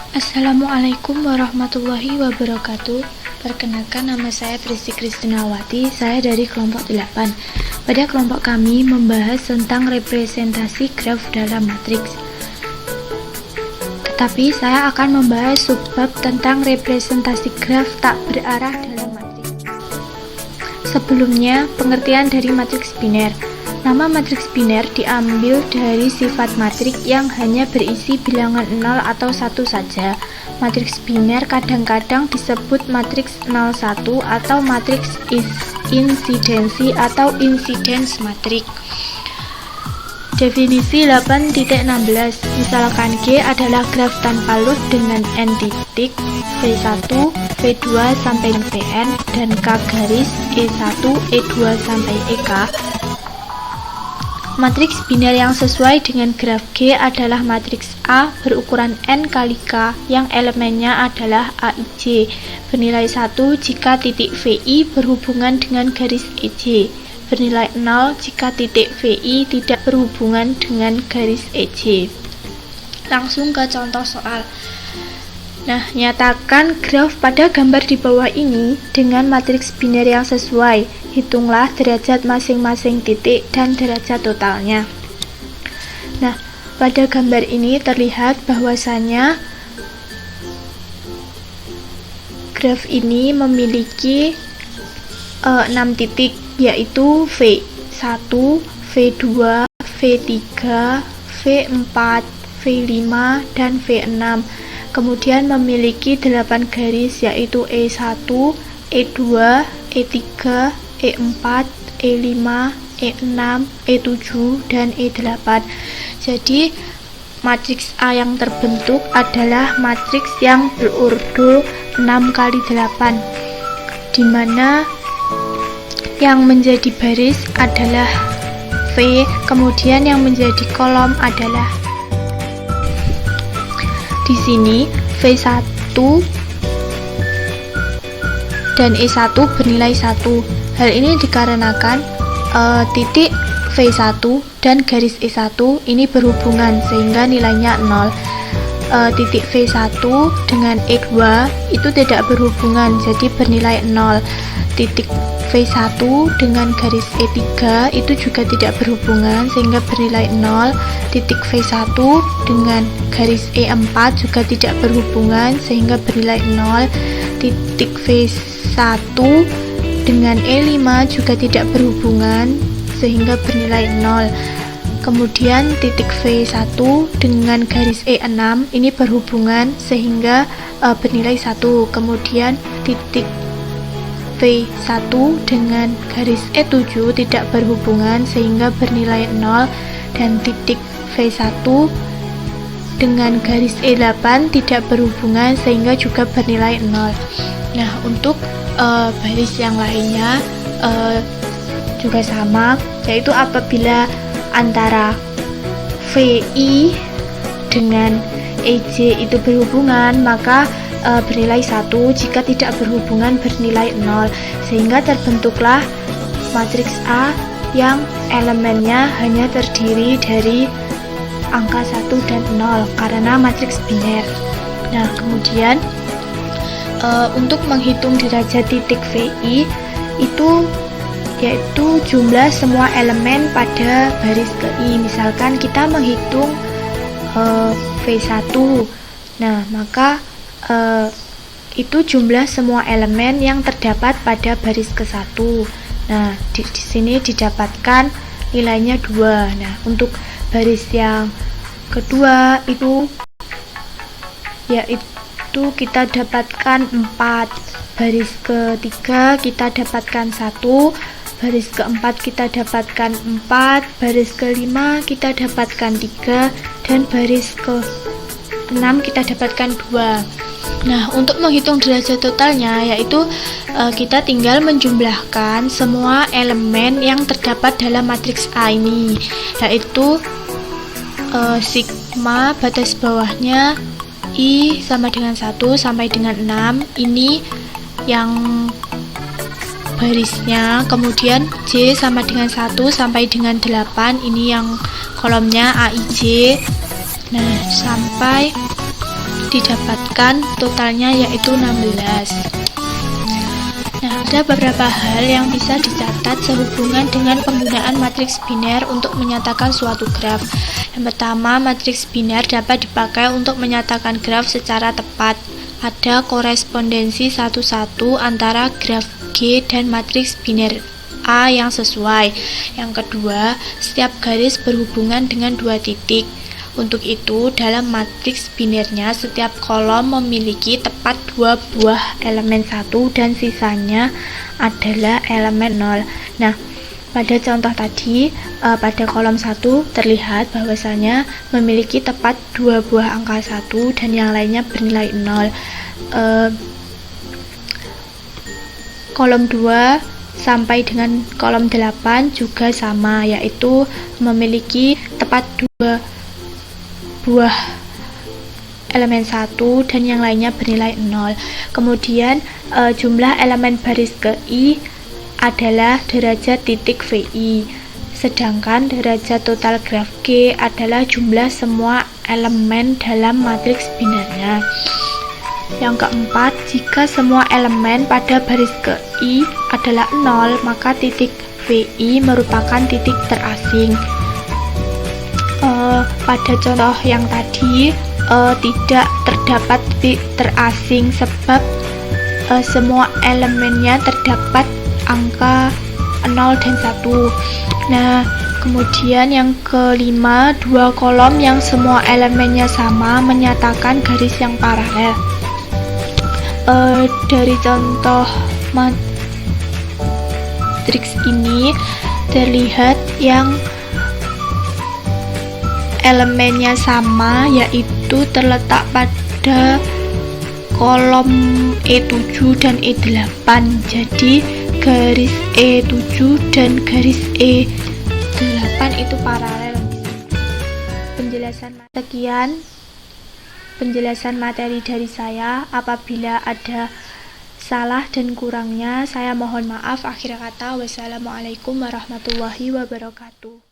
Assalamualaikum warahmatullahi wabarakatuh. Perkenalkan, nama saya Pristi Kristinawati. Saya dari kelompok 8. Pada kelompok kami membahas tentang representasi graf dalam matriks. Tetapi saya akan membahas subbab tentang representasi graf tak berarah dalam matriks. Sebelumnya, pengertian dari matriks biner. Nama matriks biner diambil dari sifat matriks yang hanya berisi bilangan 0 atau 1 saja. Matriks biner kadang-kadang disebut matriks 01 atau matriks insidensi atau insidence matriks. Definisi 8.16. Misalkan G adalah graf tanpa loop dengan n titik, V1, V2 sampai Vn dan K garis E1, E2 sampai EK. Matriks biner yang sesuai dengan graf G adalah matriks A berukuran n kali K yang elemennya adalah AIJ, bernilai 1 jika titik VI berhubungan dengan garis EJ, bernilai 0 jika titik VI tidak berhubungan dengan garis EJ. Langsung ke contoh soal. Nah, nyatakan graf pada gambar di bawah ini dengan matriks biner yang sesuai. Hitunglah derajat masing-masing titik dan derajat totalnya. Nah, pada gambar ini terlihat bahwasanya graf ini memiliki 6 titik, yaitu V1, V2, V3, V4, V5, dan V6. Kemudian memiliki 8 garis, yaitu E1, E2, E3, E4, E5, E6, E7, dan E8. Jadi, matriks A yang terbentuk adalah matriks yang berordo 6 kali 8, di mana yang menjadi baris adalah V, kemudian yang menjadi kolom adalah di sini V1 dan E1 bernilai 1. Hal ini dikarenakan titik V1 dan garis E1 ini berhubungan sehingga nilainya 0. Titik V1 dengan E2 itu tidak berhubungan, jadi bernilai 0. Titik V1 dengan garis E3 itu juga tidak berhubungan sehingga bernilai 0. Titik V1 dengan garis E4 juga tidak berhubungan sehingga bernilai 0. Titik V1 dengan E5 juga tidak berhubungan sehingga bernilai 0. Kemudian titik V1 dengan garis E6 ini berhubungan sehingga bernilai 1. Kemudian titik V1 dengan garis E7 tidak berhubungan sehingga bernilai 0, dan titik V1 dengan garis E8 tidak berhubungan sehingga juga bernilai 0. Nah, untuk baris yang lainnya juga sama, yaitu apabila antara VI dengan EJ itu berhubungan, maka bernilai 1, jika tidak berhubungan bernilai 0, sehingga terbentuklah matriks A yang elemennya hanya terdiri dari angka 1 dan 0 karena matriks biner. Nah, kemudian untuk menghitung derajat titik VI itu yaitu jumlah semua elemen pada baris ke I. Misalkan kita menghitung V1, nah maka itu jumlah semua elemen yang terdapat pada baris ke-1. Nah, di sini didapatkan nilainya 2. Nah, untuk baris yang kedua itu yaitu kita dapatkan 4. Baris ketiga kita dapatkan 1. Baris keempat kita dapatkan 4. Baris kelima kita dapatkan 3. Dan baris ke-6 kita dapatkan 2. Nah, untuk menghitung derajat totalnya, yaitu kita tinggal menjumlahkan semua elemen yang terdapat dalam matriks A ini, yaitu sigma batas bawahnya I sama dengan 1 sampai dengan 6, ini yang barisnya, kemudian J sama dengan 1 sampai dengan 8, ini yang kolomnya AIJ. Nah, sampai didapatkan totalnya yaitu 16. Nah, ada beberapa hal yang bisa dicatat sehubungan dengan penggunaan matriks biner untuk menyatakan suatu graf. Yang pertama, matriks biner dapat dipakai untuk menyatakan graf secara tepat. Ada korespondensi satu-satu antara graf G dan matriks biner A yang sesuai. Yang kedua, setiap garis berhubungan dengan dua titik. Untuk itu, dalam matriks binernya, setiap kolom memiliki tepat dua buah elemen 1 dan sisanya adalah elemen 0. Nah, pada contoh tadi, pada kolom 1 terlihat bahwasanya memiliki tepat dua buah angka 1 dan yang lainnya bernilai 0. Kolom 2 sampai dengan kolom 8 juga sama, yaitu memiliki tepat dua buah elemen 1 dan yang lainnya bernilai 0. Kemudian jumlah elemen baris KI adalah derajat titik VI, sedangkan derajat total graf G adalah jumlah semua elemen dalam matriks binernya. Yang keempat, jika semua elemen pada baris KI adalah 0, maka titik VI merupakan titik terasing. Pada contoh yang tadi tidak terdapat titik terasing sebab semua elemennya terdapat angka 0 dan 1. Nah, kemudian yang kelima, dua kolom yang semua elemennya sama menyatakan garis yang paralel. Dari contoh matriks ini terlihat yang elemennya sama, yaitu terletak pada kolom E7 dan E8. Jadi garis E7 dan garis E8 itu paralel. Sekian penjelasan materi dari saya. Apabila ada salah dan kurangnya, saya mohon maaf. Akhir kata, wassalamualaikum warahmatullahi wabarakatuh.